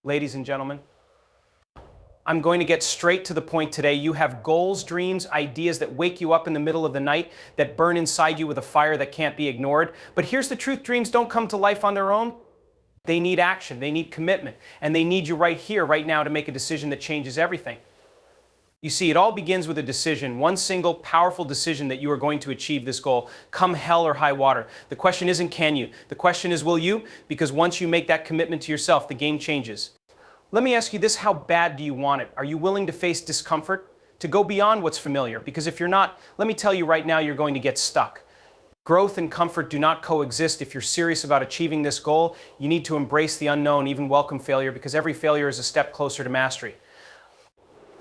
Ladies and gentlemen, I'm going to get straight to the point today. You have goals, dreams, ideas that wake you up in the middle of the night, that burn inside you with a fire that can't be ignored. But here's the truth, dreams don't come to life on their own. They need action, they need commitment, and they need you right here, right now to make a decision that changes everything. You see, it all begins with a decision, one single powerful decision that you are going to achieve this goal, come hell or high water. The question isn't can you, the question is will you? Because once you make that commitment to yourself, the game changes. Let me ask you this, how bad do you want it? Are you willing to face discomfort, to go beyond what's familiar? Because if you're not, let me tell you right now, you're going to get stuck. Growth and comfort do not coexist. If you're serious about achieving this goal, you need to embrace the unknown, even welcome failure, because every failure is a step closer to mastery.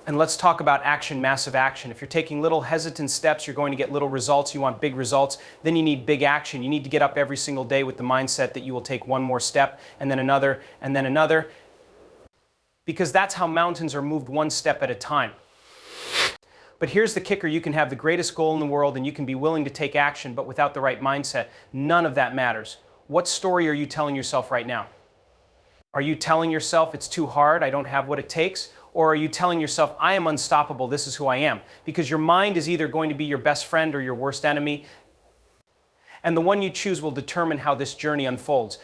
And let's talk about action, massive action. If you're taking little hesitant steps, you're going to get little results. You want big results, then you need big action. You need to get up every single day with the mindset that you will take one more step, and then another, and then another. Because that's how mountains are moved one step at a time. But here's the kicker, you can have the greatest goal in the world and you can be willing to take action, but without the right mindset, none of that matters. What story are you telling yourself right now? Are you telling yourself it's too hard, I don't have what it takes? Or are you telling yourself, I am unstoppable, this is who I am? Because your mind is either going to be your best friend or your worst enemy, and the one you choose will determine how this journey unfolds.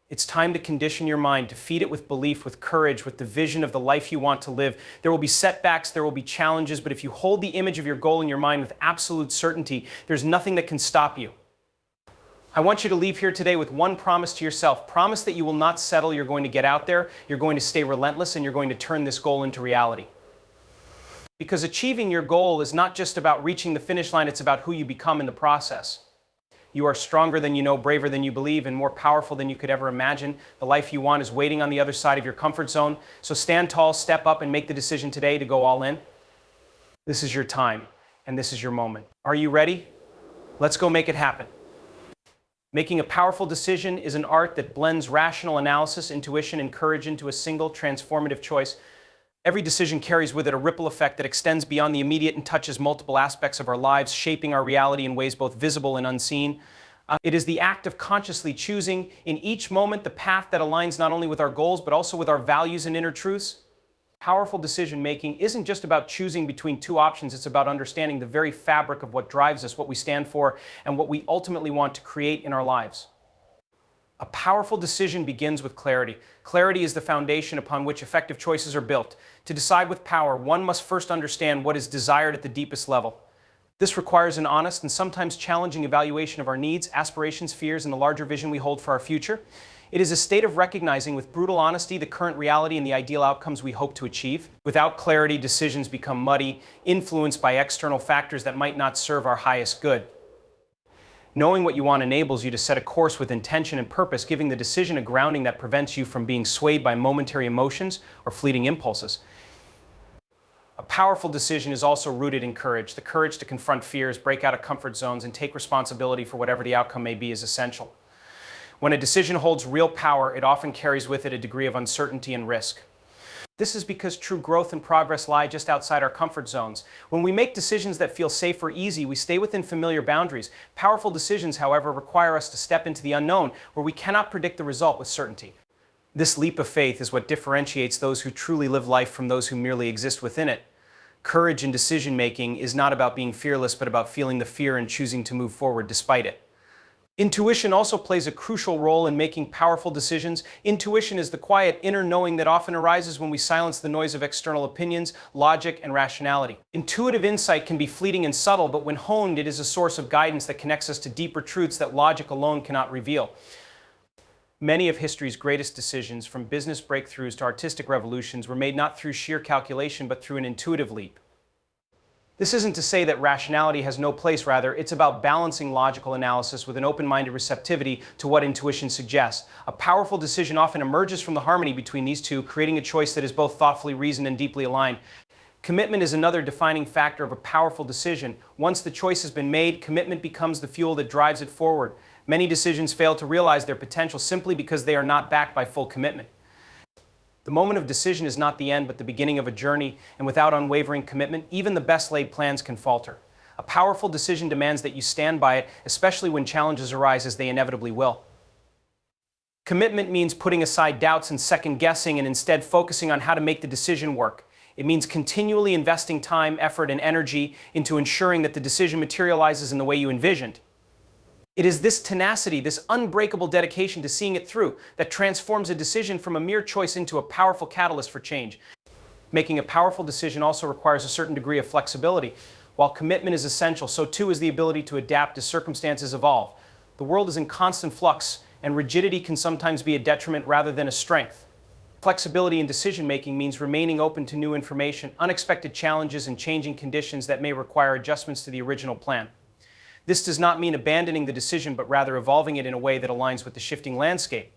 It's time to condition your mind, to feed it with belief, with courage, with the vision of the life you want to live. There will be setbacks, there will be challenges, but if you hold the image of your goal in your mind with absolute certainty, there's nothing that can stop you. I want you to leave here today with one promise to yourself. Promise that you will not settle, you're going to get out there, you're going to stay relentless, and you're going to turn this goal into reality. Because achieving your goal is not just about reaching the finish line, it's about who you become in the process. You are stronger than you know, braver than you believe, and more powerful than you could ever imagine. The life you want is waiting on the other side of your comfort zone. So stand tall, step up, and make the decision today to go all in. This is your time, and this is your moment. Are you ready? Let's go make it happen. Making a powerful decision is an art that blends rational analysis, intuition, and courage into a single transformative choice. Every decision carries with it a ripple effect that extends beyond the immediate and touches multiple aspects of our lives, shaping our reality in ways both visible and unseen. It is the act of consciously choosing in each moment the path that aligns not only with our goals, but also with our values and inner truths. Powerful decision-making isn't just about choosing between two options, it's about understanding the very fabric of what drives us, what we stand for, and what we ultimately want to create in our lives. A powerful decision begins with clarity. Clarity is the foundation upon which effective choices are built. To decide with power, one must first understand what is desired at the deepest level. This requires an honest and sometimes challenging evaluation of our needs, aspirations, fears, and the larger vision we hold for our future. It is a state of recognizing with brutal honesty the current reality and the ideal outcomes we hope to achieve. Without clarity, decisions become muddy, influenced by external factors that might not serve our highest good. Knowing what you want enables you to set a course with intention and purpose, giving the decision a grounding that prevents you from being swayed by momentary emotions or fleeting impulses. A powerful decision is also rooted in courage. The courage to confront fears, break out of comfort zones, and take responsibility for whatever the outcome may be is essential. When a decision holds real power, it often carries with it a degree of uncertainty and risk. This is because true growth and progress lie just outside our comfort zones. When we make decisions that feel safe or easy, we stay within familiar boundaries. Powerful decisions, however, require us to step into the unknown, where we cannot predict the result with certainty. This leap of faith is what differentiates those who truly live life from those who merely exist within it. Courage in decision-making is not about being fearless, but about feeling the fear and choosing to move forward despite it. Intuition also plays a crucial role in making powerful decisions. Intuition is the quiet inner knowing that often arises when we silence the noise of external opinions, logic, and rationality. Intuitive insight can be fleeting and subtle, but when honed, it is a source of guidance that connects us to deeper truths that logic alone cannot reveal. Many of history's greatest decisions, from business breakthroughs to artistic revolutions, were made not through sheer calculation, but through an intuitive leap. This isn't to say that rationality has no place, rather, it's about balancing logical analysis with an open-minded receptivity to what intuition suggests. A powerful decision often emerges from the harmony between these two, creating a choice that is both thoughtfully reasoned and deeply aligned. Commitment is another defining factor of a powerful decision. Once the choice has been made, commitment becomes the fuel that drives it forward. Many decisions fail to realize their potential simply because they are not backed by full commitment. The moment of decision is not the end, but the beginning of a journey, and without unwavering commitment, even the best laid plans can falter. A powerful decision demands that you stand by it, especially when challenges arise, as they inevitably will. Commitment means putting aside doubts and second guessing and instead focusing on how to make the decision work. It means continually investing time, effort, and energy into ensuring that the decision materializes in the way you envisioned. It is this tenacity, this unbreakable dedication to seeing it through, that transforms a decision from a mere choice into a powerful catalyst for change. Making a powerful decision also requires a certain degree of flexibility. While commitment is essential, so too is the ability to adapt as circumstances evolve. The world is in constant flux, and rigidity can sometimes be a detriment rather than a strength. Flexibility in decision-making means remaining open to new information, unexpected challenges, and changing conditions that may require adjustments to the original plan. This does not mean abandoning the decision, but rather evolving it in a way that aligns with the shifting landscape.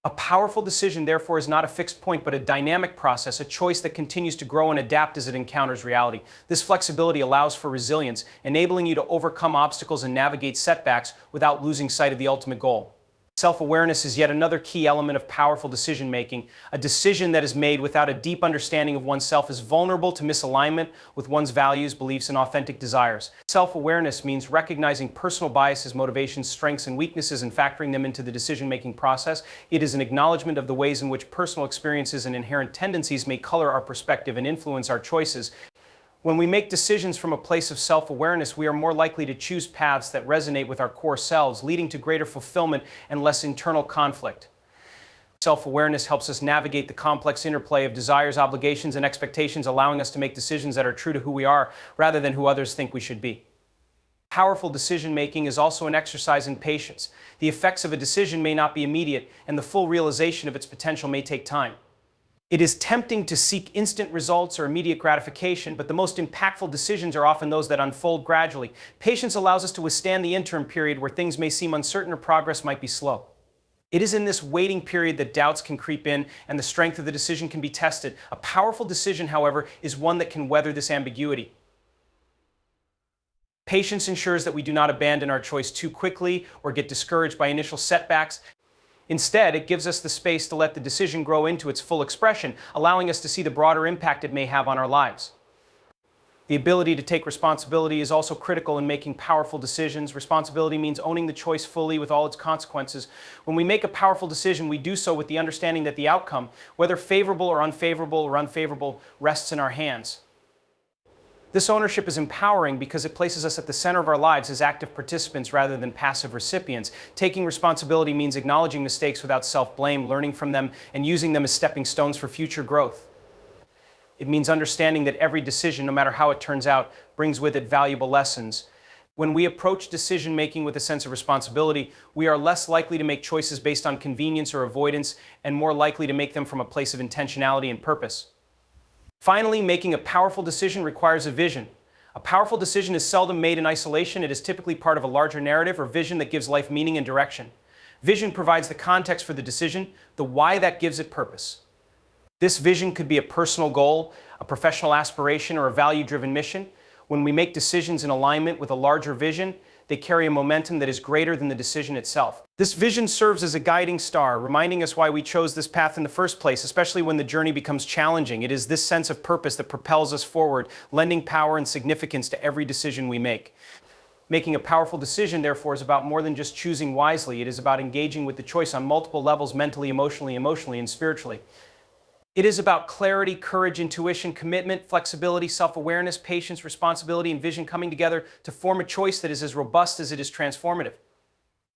A powerful decision, therefore, is not a fixed point, but a dynamic process, a choice that continues to grow and adapt as it encounters reality. This flexibility allows for resilience, enabling you to overcome obstacles and navigate setbacks without losing sight of the ultimate goal. Self-awareness is yet another key element of powerful decision-making. A decision that is made without a deep understanding of oneself is vulnerable to misalignment with one's values, beliefs, and authentic desires. Self-awareness means recognizing personal biases, motivations, strengths, and weaknesses and factoring them into the decision-making process. It is an acknowledgement of the ways in which personal experiences and inherent tendencies may color our perspective and influence our choices. When we make decisions from a place of self-awareness, we are more likely to choose paths that resonate with our core selves, leading to greater fulfillment and less internal conflict. Self-awareness helps us navigate the complex interplay of desires, obligations, and expectations, allowing us to make decisions that are true to who we are rather than who others think we should be. Powerful decision-making is also an exercise in patience. The effects of a decision may not be immediate, and the full realization of its potential may take time. It is tempting to seek instant results or immediate gratification, but the most impactful decisions are often those that unfold gradually. Patience allows us to withstand the interim period where things may seem uncertain or progress might be slow. It is in this waiting period that doubts can creep in and the strength of the decision can be tested. A powerful decision, however, is one that can weather this ambiguity. Patience ensures that we do not abandon our choice too quickly or get discouraged by initial setbacks. Instead, it gives us the space to let the decision grow into its full expression, allowing us to see the broader impact it may have on our lives. The ability to take responsibility is also critical in making powerful decisions. Responsibility means owning the choice fully with all its consequences. When we make a powerful decision, we do so with the understanding that the outcome, whether favorable or unfavorable, rests in our hands. This ownership is empowering because it places us at the center of our lives as active participants rather than passive recipients. Taking responsibility means acknowledging mistakes without self-blame, learning from them, and using them as stepping stones for future growth. It means understanding that every decision, no matter how it turns out, brings with it valuable lessons. When we approach decision-making with a sense of responsibility, we are less likely to make choices based on convenience or avoidance, and more likely to make them from a place of intentionality and purpose. Finally, making a powerful decision requires a vision. A powerful decision is seldom made in isolation. It is typically part of a larger narrative or vision that gives life meaning and direction. Vision provides the context for the decision, the why that gives it purpose. This vision could be a personal goal, a professional aspiration, or a value-driven mission. When we make decisions in alignment with a larger vision, they carry a momentum that is greater than the decision itself. This vision serves as a guiding star, reminding us why we chose this path in the first place, especially when the journey becomes challenging. It is this sense of purpose that propels us forward, lending power and significance to every decision we make. Making a powerful decision, therefore, is about more than just choosing wisely. It is about engaging with the choice on multiple levels, mentally, emotionally, and spiritually. It is about clarity, courage, intuition, commitment, flexibility, self-awareness, patience, responsibility, and vision coming together to form a choice that is as robust as it is transformative.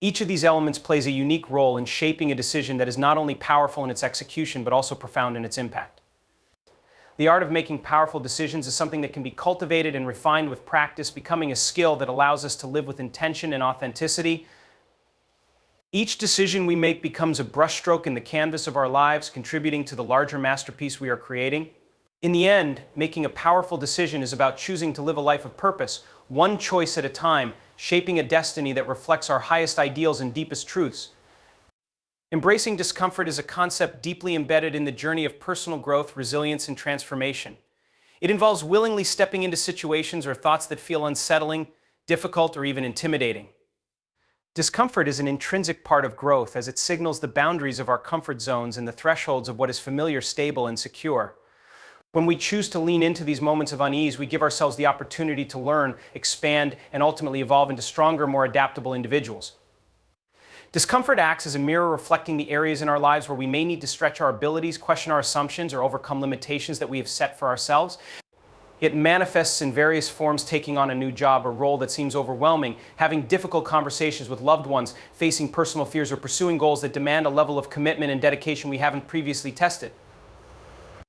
Each of these elements plays a unique role in shaping a decision that is not only powerful in its execution, but also profound in its impact. The art of making powerful decisions is something that can be cultivated and refined with practice, becoming a skill that allows us to live with intention and authenticity. Each decision we make becomes a brushstroke in the canvas of our lives, contributing to the larger masterpiece we are creating. In the end, making a powerful decision is about choosing to live a life of purpose, one choice at a time, shaping a destiny that reflects our highest ideals and deepest truths. Embracing discomfort is a concept deeply embedded in the journey of personal growth, resilience, and transformation. It involves willingly stepping into situations or thoughts that feel unsettling, difficult, or even intimidating. Discomfort is an intrinsic part of growth as it signals the boundaries of our comfort zones and the thresholds of what is familiar, stable, and secure. When we choose to lean into these moments of unease, we give ourselves the opportunity to learn, expand, and ultimately evolve into stronger, more adaptable individuals. Discomfort acts as a mirror reflecting the areas in our lives where we may need to stretch our abilities, question our assumptions, or overcome limitations that we have set for ourselves. It manifests in various forms, taking on a new job or role that seems overwhelming, having difficult conversations with loved ones, facing personal fears, or pursuing goals that demand a level of commitment and dedication we haven't previously tested.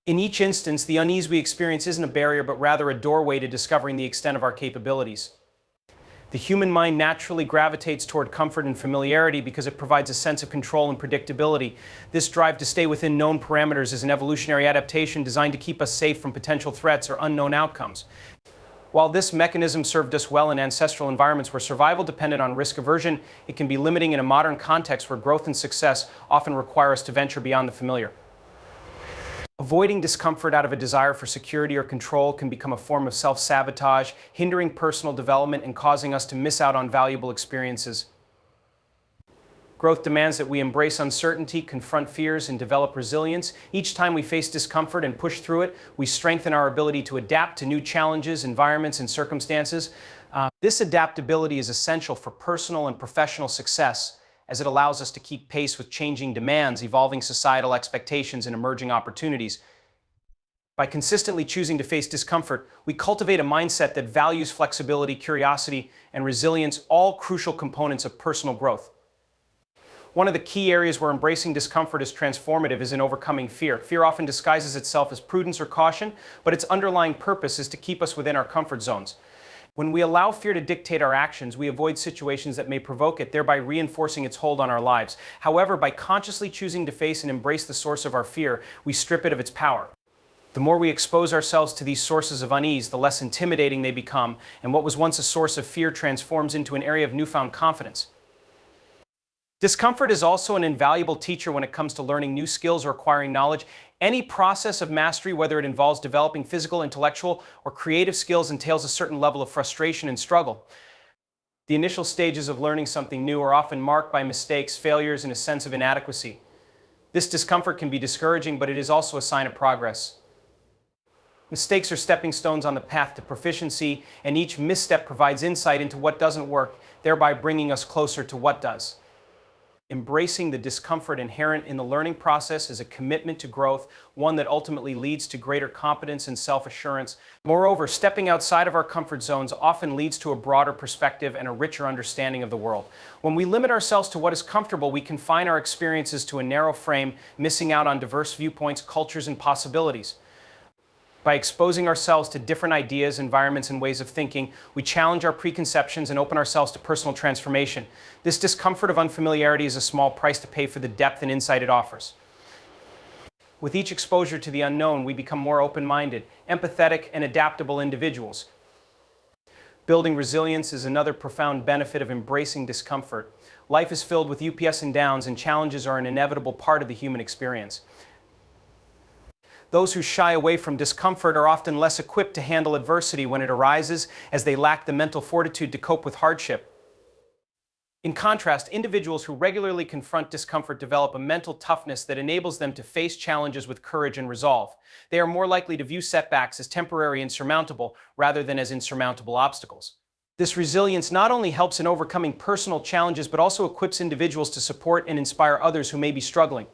In each instance, the unease we experience isn't a barrier, but rather a doorway to discovering the extent of our capabilities. The human mind naturally gravitates toward comfort and familiarity because it provides a sense of control and predictability. This drive to stay within known parameters is an evolutionary adaptation designed to keep us safe from potential threats or unknown outcomes. While this mechanism served us well in ancestral environments where survival depended on risk aversion, it can be limiting in a modern context where growth and success often require us to venture beyond the familiar. Avoiding discomfort out of a desire for security or control can become a form of self-sabotage, hindering personal development and causing us to miss out on valuable experiences. Growth demands that we embrace uncertainty, confront fears, and develop resilience. Each time we face discomfort and push through it, we strengthen our ability to adapt to new challenges, environments, and circumstances. This adaptability is essential for personal and professional success, as it allows us to keep pace with changing demands, evolving societal expectations, and emerging opportunities. By consistently choosing to face discomfort, we cultivate a mindset that values flexibility, curiosity, and resilience, all crucial components of personal growth. One of the key areas where embracing discomfort is transformative is in overcoming fear. Fear often disguises itself as prudence or caution, but its underlying purpose is to keep us within our comfort zones. When we allow fear to dictate our actions, we avoid situations that may provoke it, thereby reinforcing its hold on our lives. However, by consciously choosing to face and embrace the source of our fear, we strip it of its power. The more we expose ourselves to these sources of unease, the less intimidating they become, and what was once a source of fear transforms into an area of newfound confidence. Discomfort is also an invaluable teacher when it comes to learning new skills or acquiring knowledge. Any process of mastery, whether it involves developing physical, intellectual, or creative skills, entails a certain level of frustration and struggle. The initial stages of learning something new are often marked by mistakes, failures, and a sense of inadequacy. This discomfort can be discouraging, but it is also a sign of progress. Mistakes are stepping stones on the path to proficiency, and each misstep provides insight into what doesn't work, thereby bringing us closer to what does. Embracing the discomfort inherent in the learning process is a commitment to growth, one that ultimately leads to greater competence and self-assurance. Moreover, stepping outside of our comfort zones often leads to a broader perspective and a richer understanding of the world. When we limit ourselves to what is comfortable, we confine our experiences to a narrow frame, missing out on diverse viewpoints, cultures, and possibilities. By exposing ourselves to different ideas, environments, and ways of thinking, we challenge our preconceptions and open ourselves to personal transformation. This discomfort of unfamiliarity is a small price to pay for the depth and insight it offers. With each exposure to the unknown, we become more open-minded, empathetic, and adaptable individuals. Building resilience is another profound benefit of embracing discomfort. Life is filled with ups and downs, and challenges are an inevitable part of the human experience. Those who shy away from discomfort are often less equipped to handle adversity when it arises, as they lack the mental fortitude to cope with hardship. In contrast, individuals who regularly confront discomfort develop a mental toughness that enables them to face challenges with courage and resolve. They are more likely to view setbacks as temporary and surmountable, rather than as insurmountable obstacles. This resilience not only helps in overcoming personal challenges, but also equips individuals to support and inspire others who may be struggling.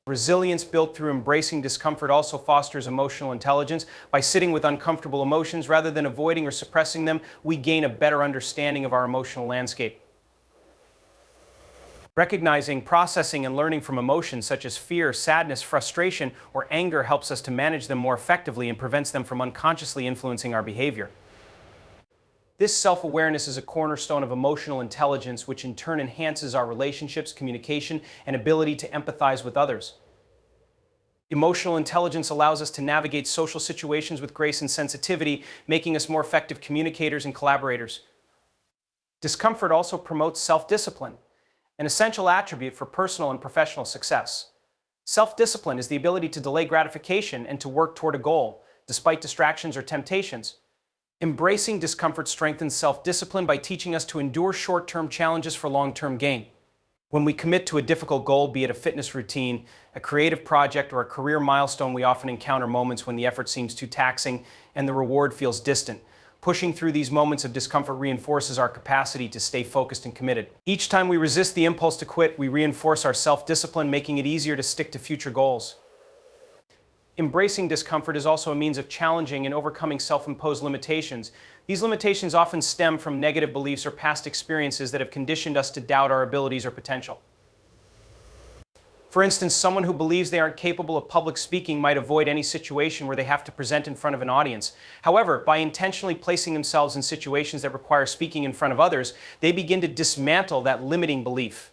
Resilience built through embracing discomfort also fosters emotional intelligence. By sitting with uncomfortable emotions rather than avoiding or suppressing them, we gain a better understanding of our emotional landscape. Recognizing, processing, and learning from emotions such as fear, sadness, frustration, or anger helps us to manage them more effectively and prevents them from unconsciously influencing our behavior. This self-awareness is a cornerstone of emotional intelligence, which in turn enhances our relationships, communication, and ability to empathize with others. Emotional intelligence allows us to navigate social situations with grace and sensitivity, making us more effective communicators and collaborators. Discomfort also promotes self-discipline, an essential attribute for personal and professional success. Self-discipline is the ability to delay gratification and to work toward a goal, despite distractions or temptations. Embracing discomfort strengthens self-discipline by teaching us to endure short-term challenges for long-term gain. When we commit to a difficult goal, be it a fitness routine, a creative project, or a career milestone, we often encounter moments when the effort seems too taxing and the reward feels distant. Pushing through these moments of discomfort reinforces our capacity to stay focused and committed. Each time we resist the impulse to quit, we reinforce our self-discipline, making it easier to stick to future goals. Embracing discomfort is also a means of challenging and overcoming self-imposed limitations. These limitations often stem from negative beliefs or past experiences that have conditioned us to doubt our abilities or potential. For instance, someone who believes they aren't capable of public speaking might avoid any situation where they have to present in front of an audience. However, by intentionally placing themselves in situations that require speaking in front of others, they begin to dismantle that limiting belief.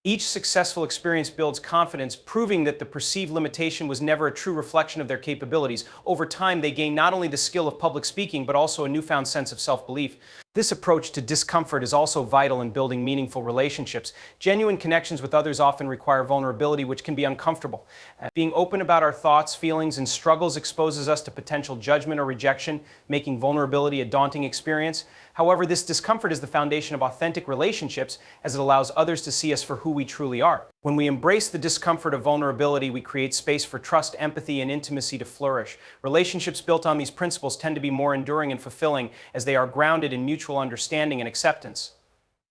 Each successful experience builds confidence, proving that the perceived limitation was never a true reflection of their capabilities. Over time, they gain not only the skill of public speaking, but also a newfound sense of self-belief. This approach to discomfort is also vital in building meaningful relationships. Genuine connections with others often require vulnerability, which can be uncomfortable. Being open about our thoughts, feelings, and struggles exposes us to potential judgment or rejection, making vulnerability a daunting experience. However, this discomfort is the foundation of authentic relationships, as it allows others to see us for who we truly are. When we embrace the discomfort of vulnerability, we create space for trust, empathy, and intimacy to flourish. Relationships built on these principles tend to be more enduring and fulfilling, as they are grounded in mutual understanding and acceptance.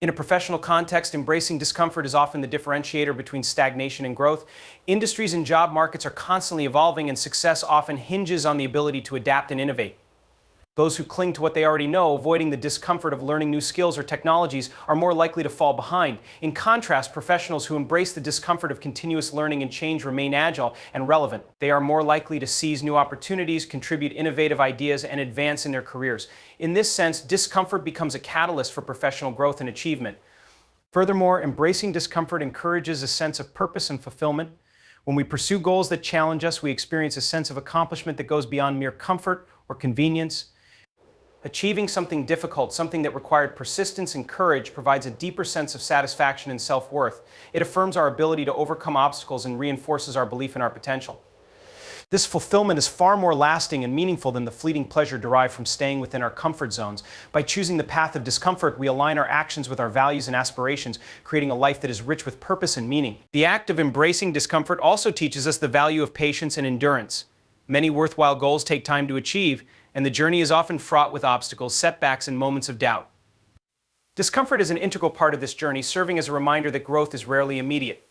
In a professional context, embracing discomfort is often the differentiator between stagnation and growth. Industries and job markets are constantly evolving, and success often hinges on the ability to adapt and innovate. Those who cling to what they already know, avoiding the discomfort of learning new skills or technologies, are more likely to fall behind. In contrast, professionals who embrace the discomfort of continuous learning and change remain agile and relevant. They are more likely to seize new opportunities, contribute innovative ideas, and advance in their careers. In this sense, discomfort becomes a catalyst for professional growth and achievement. Furthermore, embracing discomfort encourages a sense of purpose and fulfillment. When we pursue goals that challenge us, we experience a sense of accomplishment that goes beyond mere comfort or convenience. Achieving something difficult, something that required persistence and courage, provides a deeper sense of satisfaction and self-worth. It affirms our ability to overcome obstacles and reinforces our belief in our potential. This fulfillment is far more lasting and meaningful than the fleeting pleasure derived from staying within our comfort zones. By choosing the path of discomfort, we align our actions with our values and aspirations, creating a life that is rich with purpose and meaning. The act of embracing discomfort also teaches us the value of patience and endurance. Many worthwhile goals take time to achieve, and the journey is often fraught with obstacles, setbacks, and moments of doubt. Discomfort is an integral part of this journey, serving as a reminder that growth is rarely immediate.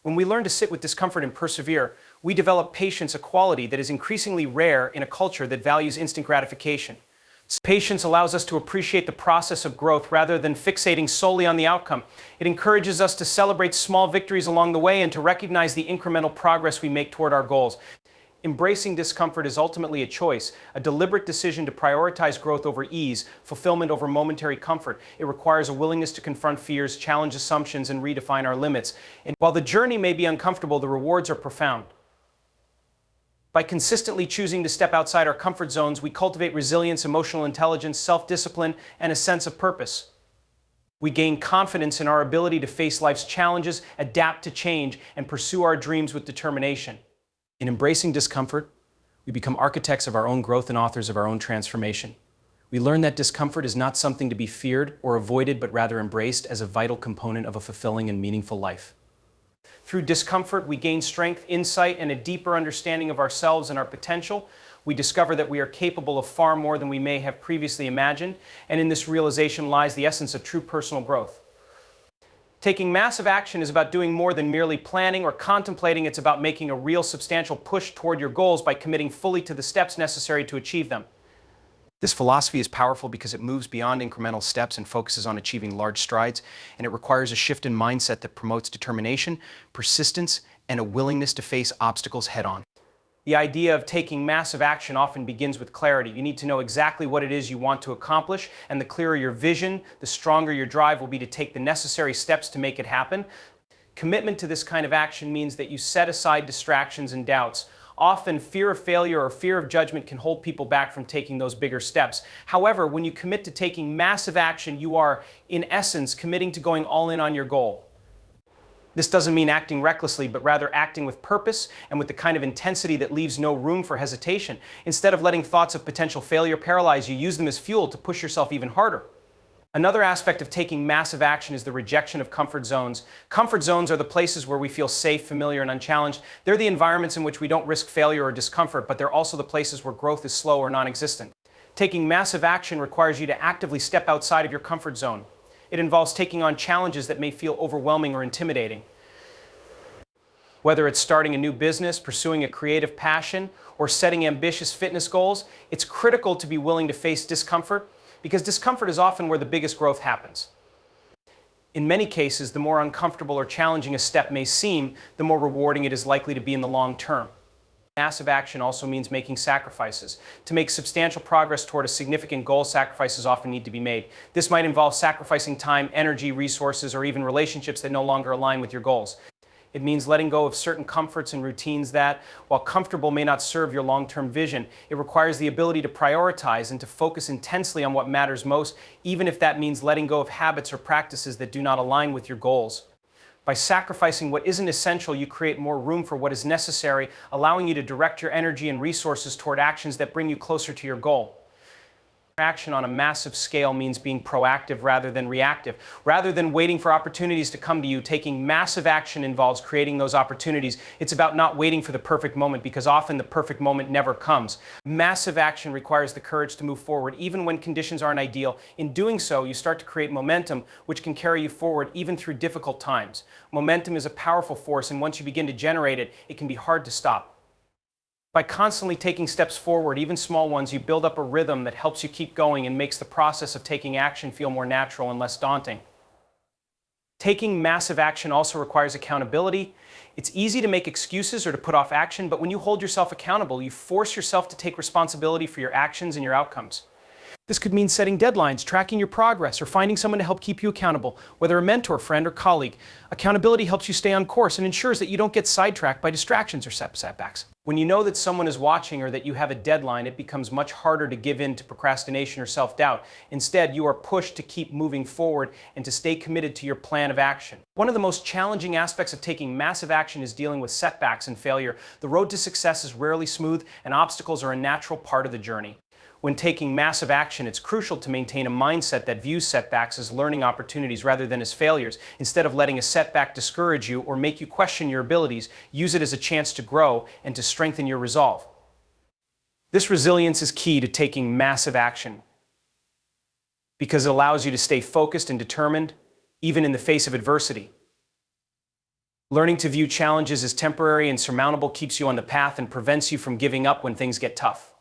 When we learn to sit with discomfort and persevere, we develop patience, a quality that is increasingly rare in a culture that values instant gratification. Patience allows us to appreciate the process of growth rather than fixating solely on the outcome. It encourages us to celebrate small victories along the way and to recognize the incremental progress we make toward our goals. Embracing discomfort is ultimately a choice, a deliberate decision to prioritize growth over ease, fulfillment over momentary comfort. It requires a willingness to confront fears, challenge assumptions, and redefine our limits. And while the journey may be uncomfortable, the rewards are profound. By consistently choosing to step outside our comfort zones, we cultivate resilience, emotional intelligence, self-discipline, and a sense of purpose. We gain confidence in our ability to face life's challenges, adapt to change, and pursue our dreams with determination. In embracing discomfort, we become architects of our own growth and authors of our own transformation. We learn that discomfort is not something to be feared or avoided, but rather embraced as a vital component of a fulfilling and meaningful life. Through discomfort, we gain strength, insight, and a deeper understanding of ourselves and our potential. We discover that we are capable of far more than we may have previously imagined, and in this realization lies the essence of true personal growth. Taking massive action is about doing more than merely planning or contemplating. It's about making a real substantial push toward your goals by committing fully to the steps necessary to achieve them. This philosophy is powerful because it moves beyond incremental steps and focuses on achieving large strides, and it requires a shift in mindset that promotes determination, persistence, and a willingness to face obstacles head-on. The idea of taking massive action often begins with clarity. You need to know exactly what it is you want to accomplish, and the clearer your vision, the stronger your drive will be to take the necessary steps to make it happen. Commitment to this kind of action means that you set aside distractions and doubts. Often, fear of failure or fear of judgment can hold people back from taking those bigger steps. However, when you commit to taking massive action, you are, in essence, committing to going all in on your goal. This doesn't mean acting recklessly, but rather acting with purpose and with the kind of intensity that leaves no room for hesitation. Instead of letting thoughts of potential failure paralyze you, use them as fuel to push yourself even harder. Another aspect of taking massive action is the rejection of comfort zones. Comfort zones are the places where we feel safe, familiar, and unchallenged. They're the environments in which we don't risk failure or discomfort, but they're also the places where growth is slow or non-existent. Taking massive action requires you to actively step outside of your comfort zone. It involves taking on challenges that may feel overwhelming or intimidating. Whether it's starting a new business, pursuing a creative passion, or setting ambitious fitness goals, it's critical to be willing to face discomfort, because discomfort is often where the biggest growth happens. In many cases, the more uncomfortable or challenging a step may seem, the more rewarding it is likely to be in the long term. Massive action also means making sacrifices. To make substantial progress toward a significant goal, sacrifices often need to be made. This might involve sacrificing time, energy, resources, or even relationships that no longer align with your goals. It means letting go of certain comforts and routines that, while comfortable, may not serve your long-term vision. It requires the ability to prioritize and to focus intensely on what matters most, even if that means letting go of habits or practices that do not align with your goals. By sacrificing what isn't essential, you create more room for what is necessary, allowing you to direct your energy and resources toward actions that bring you closer to your goal. Action on a massive scale means being proactive rather than reactive. Rather than waiting for opportunities to come to you, taking massive action involves creating those opportunities. It's about not waiting for the perfect moment, because often the perfect moment never comes. Massive action requires the courage to move forward even when conditions aren't ideal. In doing so, you start to create momentum, which can carry you forward even through difficult times. Momentum is a powerful force, and once you begin to generate it, it can be hard to stop. By constantly taking steps forward, even small ones, you build up a rhythm that helps you keep going and makes the process of taking action feel more natural and less daunting. Taking massive action also requires accountability. It's easy to make excuses or to put off action, but when you hold yourself accountable, you force yourself to take responsibility for your actions and your outcomes. This could mean setting deadlines, tracking your progress, or finding someone to help keep you accountable, whether a mentor, friend, or colleague. Accountability helps you stay on course and ensures that you don't get sidetracked by distractions or setbacks. When you know that someone is watching or that you have a deadline, it becomes much harder to give in to procrastination or self-doubt. Instead, you are pushed to keep moving forward and to stay committed to your plan of action. One of the most challenging aspects of taking massive action is dealing with setbacks and failure. The road to success is rarely smooth, and obstacles are a natural part of the journey. When taking massive action, it's crucial to maintain a mindset that views setbacks as learning opportunities rather than as failures. Instead of letting a setback discourage you or make you question your abilities, use it as a chance to grow and to strengthen your resolve. This resilience is key to taking massive action because it allows you to stay focused and determined, even in the face of adversity. Learning to view challenges as temporary and surmountable keeps you on the path and prevents you from giving up when things get tough.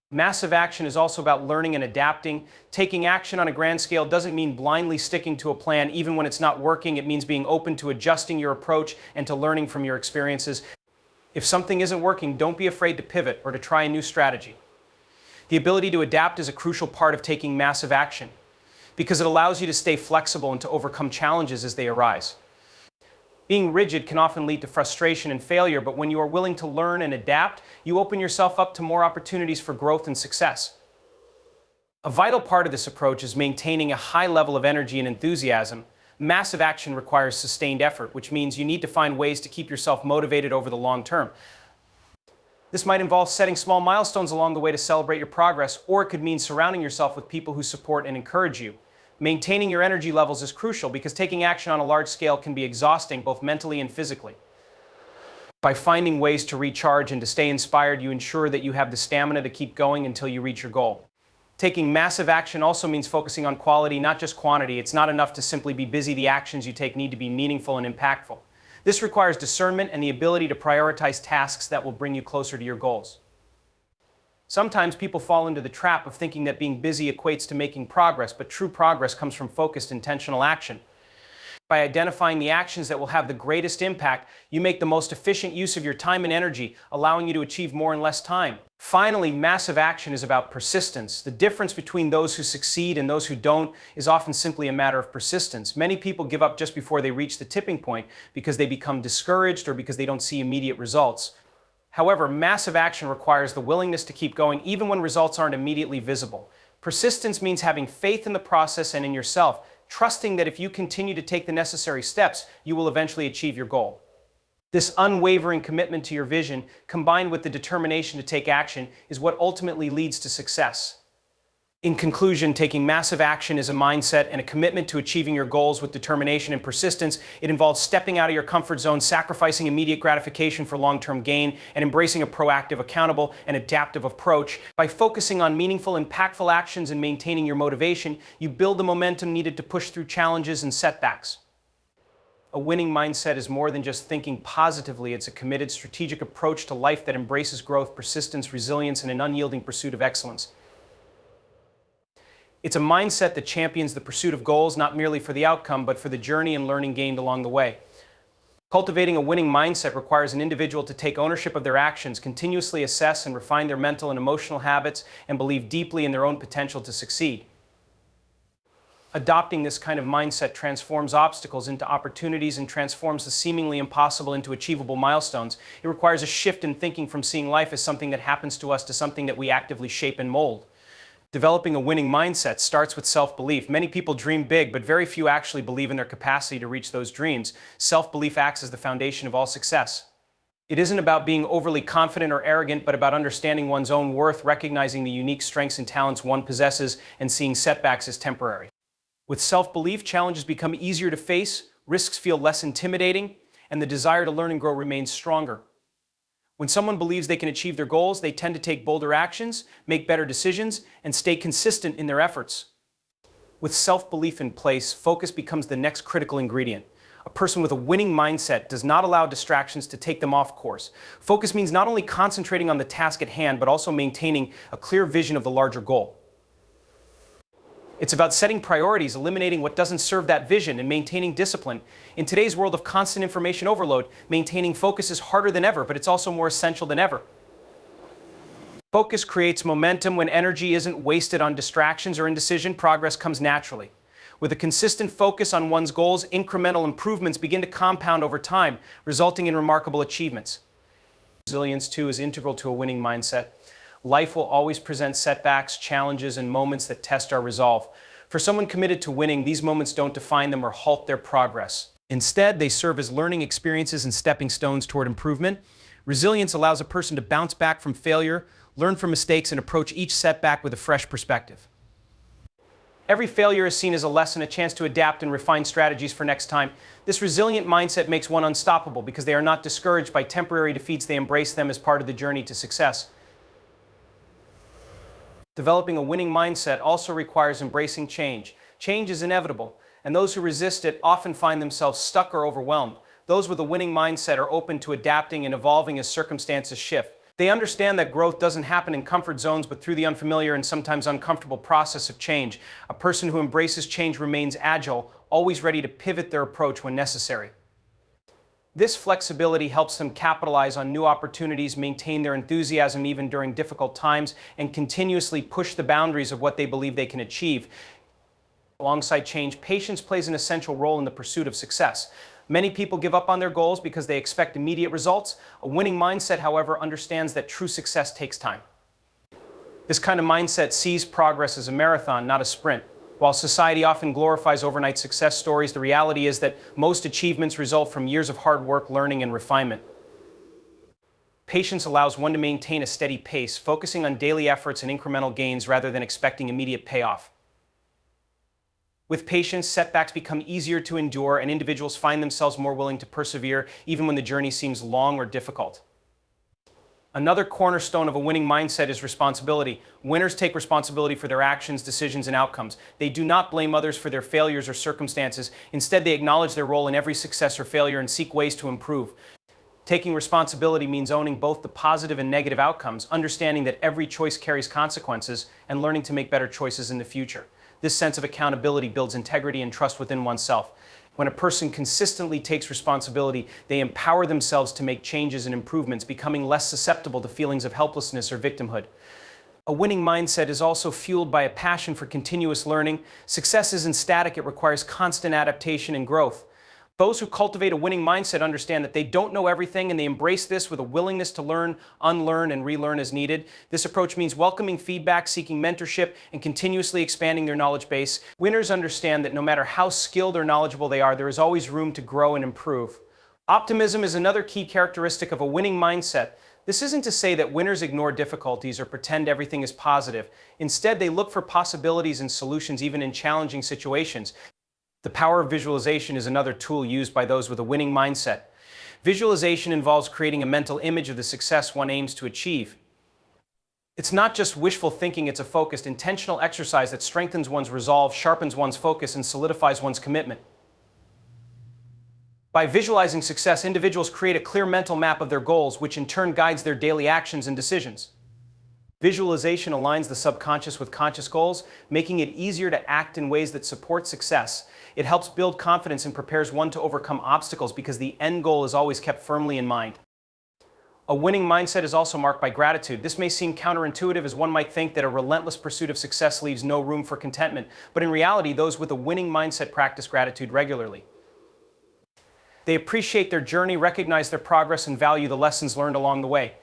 Massive action is also about learning and adapting. Taking action on a grand scale doesn't mean blindly sticking to a plan even when it's not working. It means being open to adjusting your approach and to learning from your experiences. If something isn't working, don't be afraid to pivot or to try a new strategy. The ability to adapt is a crucial part of taking massive action because it allows you to stay flexible and to overcome challenges as they arise. Being rigid can often lead to frustration and failure, but when you are willing to learn and adapt, you open yourself up to more opportunities for growth and success. A vital part of this approach is maintaining a high level of energy and enthusiasm. Massive action requires sustained effort, which means you need to find ways to keep yourself motivated over the long term. This might involve setting small milestones along the way to celebrate your progress, or it could mean surrounding yourself with people who support and encourage you. Maintaining your energy levels is crucial because taking action on a large scale can be exhausting both mentally and physically. By finding ways to recharge and to stay inspired, you ensure that you have the stamina to keep going until you reach your goal. Taking massive action also means focusing on quality, not just quantity. It's not enough to simply be busy. The actions you take need to be meaningful and impactful. This requires discernment and the ability to prioritize tasks that will bring you closer to your goals. Sometimes people fall into the trap of thinking that being busy equates to making progress, but true progress comes from focused, intentional action. By identifying the actions that will have the greatest impact, you make the most efficient use of your time and energy, allowing you to achieve more in less time. Finally, massive action is about persistence. The difference between those who succeed and those who don't is often simply a matter of persistence. Many people give up just before they reach the tipping point because they become discouraged or because they don't see immediate results. However, massive action requires the willingness to keep going even when results aren't immediately visible. Persistence means having faith in the process and in yourself, trusting that if you continue to take the necessary steps, you will eventually achieve your goal. This unwavering commitment to your vision, combined with the determination to take action, is what ultimately leads to success. In conclusion, taking massive action is a mindset and a commitment to achieving your goals with determination and persistence. It involves stepping out of your comfort zone, sacrificing immediate gratification for long-term gain, and embracing a proactive, accountable, and adaptive approach. By focusing on meaningful, impactful actions and maintaining your motivation, you build the momentum needed to push through challenges and setbacks. A winning mindset is more than just thinking positively. It's a committed, strategic approach to life that embraces growth, persistence, resilience, and an unyielding pursuit of excellence. It's a mindset that champions the pursuit of goals, not merely for the outcome, but for the journey and learning gained along the way. Cultivating a winning mindset requires an individual to take ownership of their actions, continuously assess and refine their mental and emotional habits, and believe deeply in their own potential to succeed. Adopting this kind of mindset transforms obstacles into opportunities and transforms the seemingly impossible into achievable milestones. It requires a shift in thinking from seeing life as something that happens to us to something that we actively shape and mold. Developing a winning mindset starts with self-belief. Many people dream big, but very few actually believe in their capacity to reach those dreams. Self-belief acts as the foundation of all success. It isn't about being overly confident or arrogant, but about understanding one's own worth, recognizing the unique strengths and talents one possesses, and seeing setbacks as temporary. With self-belief, challenges become easier to face, risks feel less intimidating, and the desire to learn and grow remains stronger. When someone believes they can achieve their goals, they tend to take bolder actions, make better decisions, and stay consistent in their efforts. With self-belief in place, focus becomes the next critical ingredient. A person with a winning mindset does not allow distractions to take them off course. Focus means not only concentrating on the task at hand, but also maintaining a clear vision of the larger goal. It's about setting priorities, eliminating what doesn't serve that vision, and maintaining discipline. In today's world of constant information overload, maintaining focus is harder than ever, but it's also more essential than ever. Focus creates momentum. When energy isn't wasted on distractions or indecision, progress comes naturally. With a consistent focus on one's goals, incremental improvements begin to compound over time, resulting in remarkable achievements. Resilience, too, is integral to a winning mindset. Life will always present setbacks, challenges, and moments that test our resolve. For someone committed to winning, these moments don't define them or halt their progress. Instead, they serve as learning experiences and stepping stones toward improvement. Resilience allows a person to bounce back from failure, learn from mistakes, and approach each setback with a fresh perspective. Every failure is seen as a lesson, a chance to adapt and refine strategies for next time. This resilient mindset makes one unstoppable because they are not discouraged by temporary defeats. They embrace them as part of the journey to success. Developing a winning mindset also requires embracing change. Change is inevitable, and those who resist it often find themselves stuck or overwhelmed. Those with a winning mindset are open to adapting and evolving as circumstances shift. They understand that growth doesn't happen in comfort zones, but through the unfamiliar and sometimes uncomfortable process of change. A person who embraces change remains agile, always ready to pivot their approach when necessary. This flexibility helps them capitalize on new opportunities, maintain their enthusiasm even during difficult times, and continuously push the boundaries of what they believe they can achieve. Alongside change, patience plays an essential role in the pursuit of success. Many people give up on their goals because they expect immediate results. A winning mindset, however, understands that true success takes time. This kind of mindset sees progress as a marathon, not a sprint. While society often glorifies overnight success stories, the reality is that most achievements result from years of hard work, learning, and refinement. Patience allows one to maintain a steady pace, focusing on daily efforts and incremental gains rather than expecting immediate payoff. With patience, setbacks become easier to endure, and individuals find themselves more willing to persevere even when the journey seems long or difficult. Another cornerstone of a winning mindset is responsibility. Winners take responsibility for their actions, decisions, and outcomes. They do not blame others for their failures or circumstances. Instead, they acknowledge their role in every success or failure and seek ways to improve. Taking responsibility means owning both the positive and negative outcomes, understanding that every choice carries consequences, and learning to make better choices in the future. This sense of accountability builds integrity and trust within oneself. When a person consistently takes responsibility, they empower themselves to make changes and improvements, becoming less susceptible to feelings of helplessness or victimhood. A winning mindset is also fueled by a passion for continuous learning. Success isn't static, it requires constant adaptation and growth. Those who cultivate a winning mindset understand that they don't know everything, and they embrace this with a willingness to learn, unlearn, and relearn as needed. This approach means welcoming feedback, seeking mentorship, and continuously expanding their knowledge base. Winners understand that no matter how skilled or knowledgeable they are, there is always room to grow and improve. Optimism is another key characteristic of a winning mindset. This isn't to say that winners ignore difficulties or pretend everything is positive. Instead, they look for possibilities and solutions even in challenging situations. The power of visualization is another tool used by those with a winning mindset. Visualization involves creating a mental image of the success one aims to achieve. It's not just wishful thinking, it's a focused, intentional exercise that strengthens one's resolve, sharpens one's focus, and solidifies one's commitment. By visualizing success, individuals create a clear mental map of their goals, which in turn guides their daily actions and decisions. Visualization aligns the subconscious with conscious goals, making it easier to act in ways that support success. It helps build confidence and prepares one to overcome obstacles because the end goal is always kept firmly in mind. A winning mindset is also marked by gratitude. This may seem counterintuitive, as one might think that a relentless pursuit of success leaves no room for contentment, but in reality, those with a winning mindset practice gratitude regularly. They appreciate their journey, recognize their progress, and value the lessons learned along the way.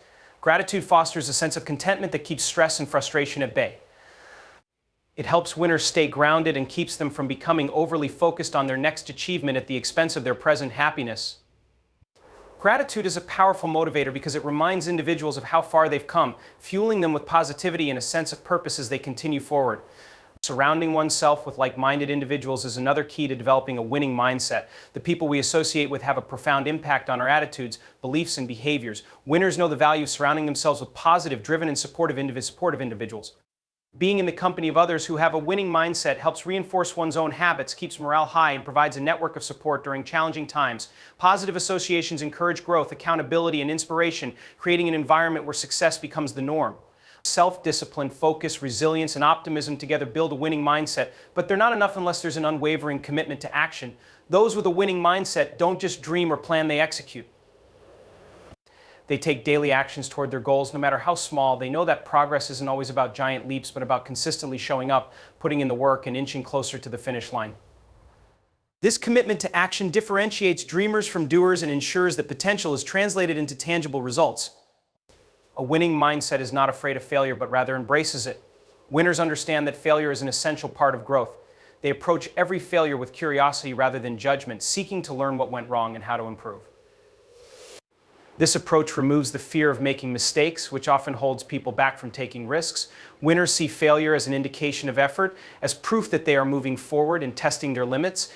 Gratitude fosters a sense of contentment that keeps stress and frustration at bay. It helps winners stay grounded and keeps them from becoming overly focused on their next achievement at the expense of their present happiness. Gratitude is a powerful motivator because it reminds individuals of how far they've come, fueling them with positivity and a sense of purpose as they continue forward. Surrounding oneself with like-minded individuals is another key to developing a winning mindset. The people we associate with have a profound impact on our attitudes, beliefs, and behaviors. Winners know the value of surrounding themselves with positive, driven, and supportive individuals. Being in the company of others who have a winning mindset helps reinforce one's own habits, keeps morale high, and provides a network of support during challenging times. Positive associations encourage growth, accountability, and inspiration, creating an environment where success becomes the norm. Self-discipline, focus, resilience, and optimism together build a winning mindset, but they're not enough unless there's an unwavering commitment to action. Those with a winning mindset don't just dream or plan, they execute. They take daily actions toward their goals, no matter how small. They know that progress isn't always about giant leaps, but about consistently showing up, putting in the work, and inching closer to the finish line. This commitment to action differentiates dreamers from doers and ensures that potential is translated into tangible results. A winning mindset is not afraid of failure, but rather embraces it. Winners understand that failure is an essential part of growth. They approach every failure with curiosity rather than judgment, seeking to learn what went wrong and how to improve. This approach removes the fear of making mistakes, which often holds people back from taking risks. Winners see failure as an indication of effort, as proof that they are moving forward and testing their limits.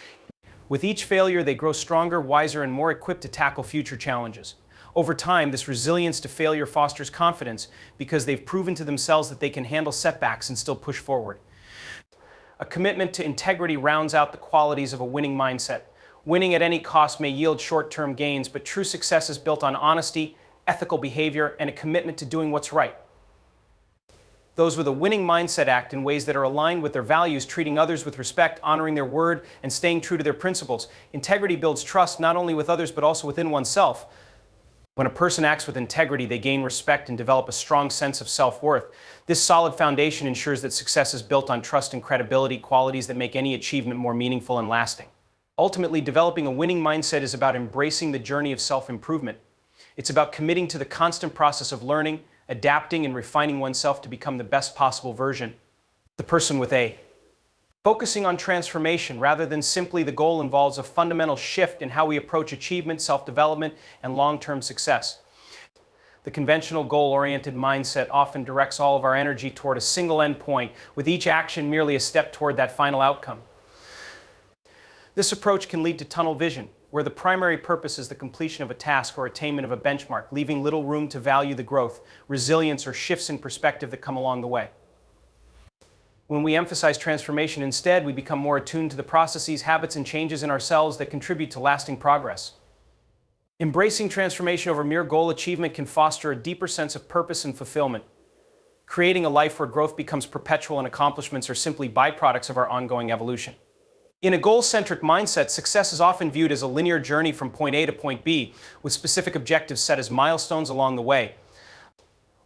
With each failure, they grow stronger, wiser, and more equipped to tackle future challenges. Over time, this resilience to failure fosters confidence because they've proven to themselves that they can handle setbacks and still push forward. A commitment to integrity rounds out the qualities of a winning mindset. Winning at any cost may yield short-term gains, but true success is built on honesty, ethical behavior, and a commitment to doing what's right. Those with a winning mindset act in ways that are aligned with their values, treating others with respect, honoring their word, and staying true to their principles. Integrity builds trust not only with others but also within oneself. When a person acts with integrity, they gain respect and develop a strong sense of self-worth. This solid foundation ensures that success is built on trust and credibility, qualities that make any achievement more meaningful and lasting. Ultimately, developing a winning mindset is about embracing the journey of self-improvement. It's about committing to the constant process of learning, adapting, and refining oneself to become the best possible version. The person with A. Focusing on transformation rather than simply the goal involves a fundamental shift in how we approach achievement, self-development, and long-term success. The conventional goal-oriented mindset often directs all of our energy toward a single endpoint, with each action merely a step toward that final outcome. This approach can lead to tunnel vision, where the primary purpose is the completion of a task or attainment of a benchmark, leaving little room to value the growth, resilience, or shifts in perspective that come along the way. When we emphasize transformation instead, we become more attuned to the processes, habits, and changes in ourselves that contribute to lasting progress. Embracing transformation over mere goal achievement can foster a deeper sense of purpose and fulfillment, creating a life where growth becomes perpetual and accomplishments are simply byproducts of our ongoing evolution. In a goal-centric mindset, success is often viewed as a linear journey from point A to point B, with specific objectives set as milestones along the way.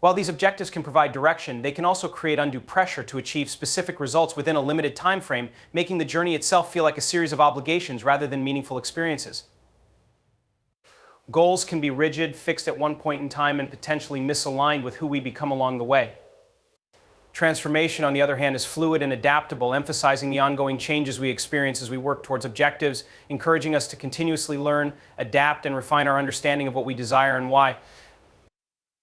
While these objectives can provide direction, they can also create undue pressure to achieve specific results within a limited time frame, making the journey itself feel like a series of obligations rather than meaningful experiences. Goals can be rigid, fixed at one point in time, and potentially misaligned with who we become along the way. Transformation, on the other hand, is fluid and adaptable, emphasizing the ongoing changes we experience as we work towards objectives, encouraging us to continuously learn, adapt, and refine our understanding of what we desire and why.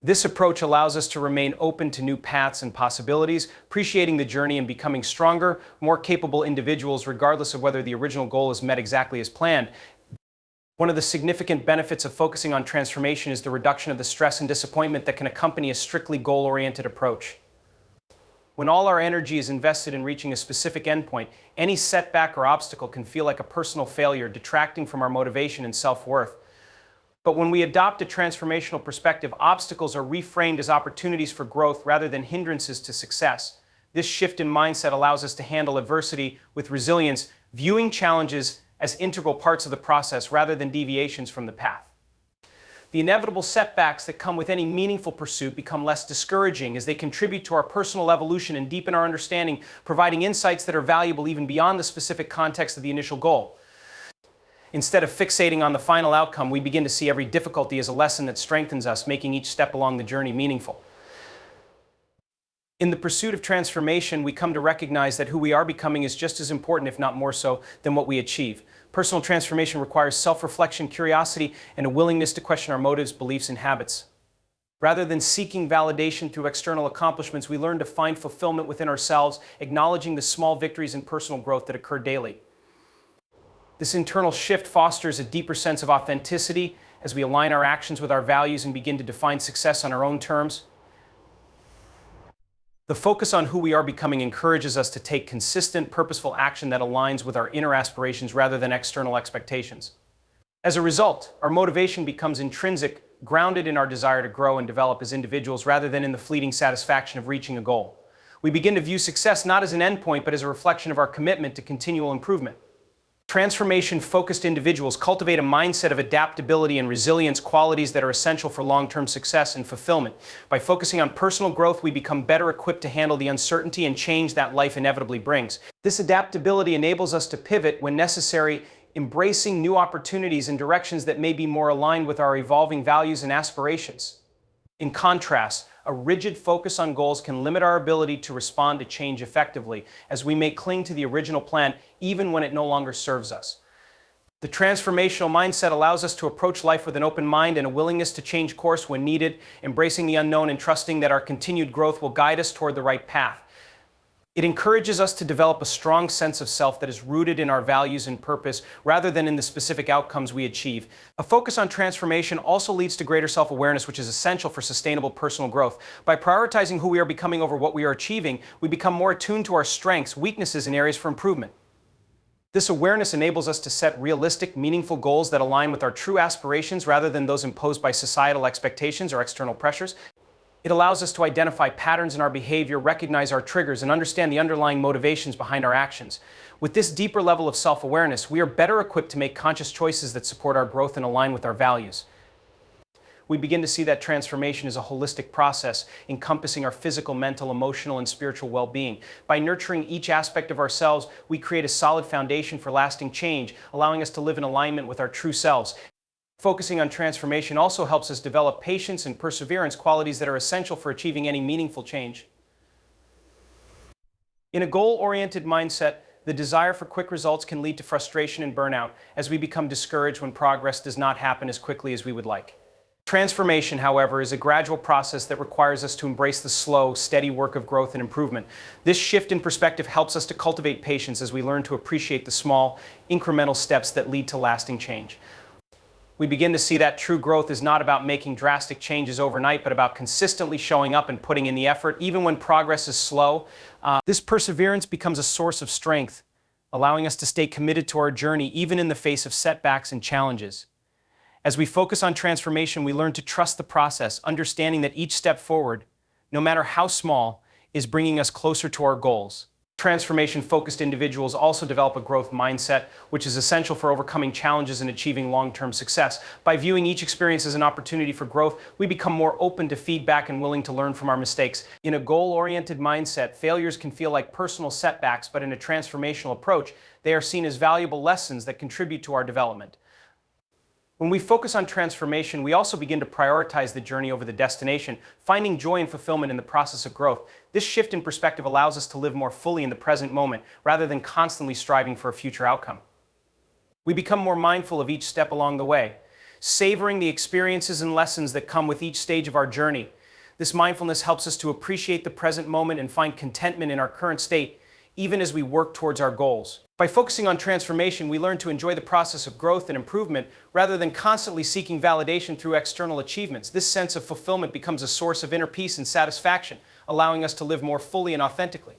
This approach allows us to remain open to new paths and possibilities, appreciating the journey and becoming stronger, more capable individuals regardless of whether the original goal is met exactly as planned. One of the significant benefits of focusing on transformation is the reduction of the stress and disappointment that can accompany a strictly goal-oriented approach. When all our energy is invested in reaching a specific endpoint, any setback or obstacle can feel like a personal failure, detracting from our motivation and self-worth. But when we adopt a transformational perspective, obstacles are reframed as opportunities for growth rather than hindrances to success. This shift in mindset allows us to handle adversity with resilience, viewing challenges as integral parts of the process rather than deviations from the path. The inevitable setbacks that come with any meaningful pursuit become less discouraging as they contribute to our personal evolution and deepen our understanding, providing insights that are valuable even beyond the specific context of the initial goal. Instead of fixating on the final outcome, we begin to see every difficulty as a lesson that strengthens us, making each step along the journey meaningful. In the pursuit of transformation, we come to recognize that who we are becoming is just as important, if not more so, than what we achieve. Personal transformation requires self-reflection, curiosity, and a willingness to question our motives, beliefs, and habits. Rather than seeking validation through external accomplishments, we learn to find fulfillment within ourselves, acknowledging the small victories and personal growth that occur daily. This internal shift fosters a deeper sense of authenticity as we align our actions with our values and begin to define success on our own terms. The focus on who we are becoming encourages us to take consistent, purposeful action that aligns with our inner aspirations rather than external expectations. As a result, our motivation becomes intrinsic, grounded in our desire to grow and develop as individuals rather than in the fleeting satisfaction of reaching a goal. We begin to view success not as an endpoint, but as a reflection of our commitment to continual improvement. Transformation-focused individuals cultivate a mindset of adaptability and resilience, qualities that are essential for long-term success and fulfillment. By focusing on personal growth, we become better equipped to handle the uncertainty and change that life inevitably brings. This adaptability enables us to pivot when necessary, embracing new opportunities and directions that may be more aligned with our evolving values and aspirations. In contrast, a rigid focus on goals can limit our ability to respond to change effectively, as we may cling to the original plan even when it no longer serves us. The transformational mindset allows us to approach life with an open mind and a willingness to change course when needed, embracing the unknown and trusting that our continued growth will guide us toward the right path. It encourages us to develop a strong sense of self that is rooted in our values and purpose rather than in the specific outcomes we achieve. A focus on transformation also leads to greater self-awareness, which is essential for sustainable personal growth. By prioritizing who we are becoming over what we are achieving, we become more attuned to our strengths, weaknesses, and areas for improvement. This awareness enables us to set realistic, meaningful goals that align with our true aspirations rather than those imposed by societal expectations or external pressures. It allows us to identify patterns in our behavior, recognize our triggers, and understand the underlying motivations behind our actions. With this deeper level of self-awareness, we are better equipped to make conscious choices that support our growth and align with our values. We begin to see that transformation is a holistic process, encompassing our physical, mental, emotional, and spiritual well-being. By nurturing each aspect of ourselves, we create a solid foundation for lasting change, allowing us to live in alignment with our true selves. Focusing on transformation also helps us develop patience and perseverance, qualities that are essential for achieving any meaningful change. In a goal-oriented mindset, the desire for quick results can lead to frustration and burnout, as we become discouraged when progress does not happen as quickly as we would like. Transformation, however, is a gradual process that requires us to embrace the slow, steady work of growth and improvement. This shift in perspective helps us to cultivate patience as we learn to appreciate the small, incremental steps that lead to lasting change. We begin to see that true growth is not about making drastic changes overnight, but about consistently showing up and putting in the effort, even when progress is slow. This perseverance becomes a source of strength, allowing us to stay committed to our journey, even in the face of setbacks and challenges. As we focus on transformation, we learn to trust the process, understanding that each step forward, no matter how small, is bringing us closer to our goals. Transformation-focused individuals also develop a growth mindset, which is essential for overcoming challenges and achieving long-term success. By viewing each experience as an opportunity for growth, we become more open to feedback and willing to learn from our mistakes. In a goal-oriented mindset, failures can feel like personal setbacks, but in a transformational approach, they are seen as valuable lessons that contribute to our development. When we focus on transformation, we also begin to prioritize the journey over the destination, finding joy and fulfillment in the process of growth. This shift in perspective allows us to live more fully in the present moment, rather than constantly striving for a future outcome. We become more mindful of each step along the way, savoring the experiences and lessons that come with each stage of our journey. This mindfulness helps us to appreciate the present moment and find contentment in our current state, even as we work towards our goals. By focusing on transformation, we learn to enjoy the process of growth and improvement rather than constantly seeking validation through external achievements. This sense of fulfillment becomes a source of inner peace and satisfaction, allowing us to live more fully and authentically.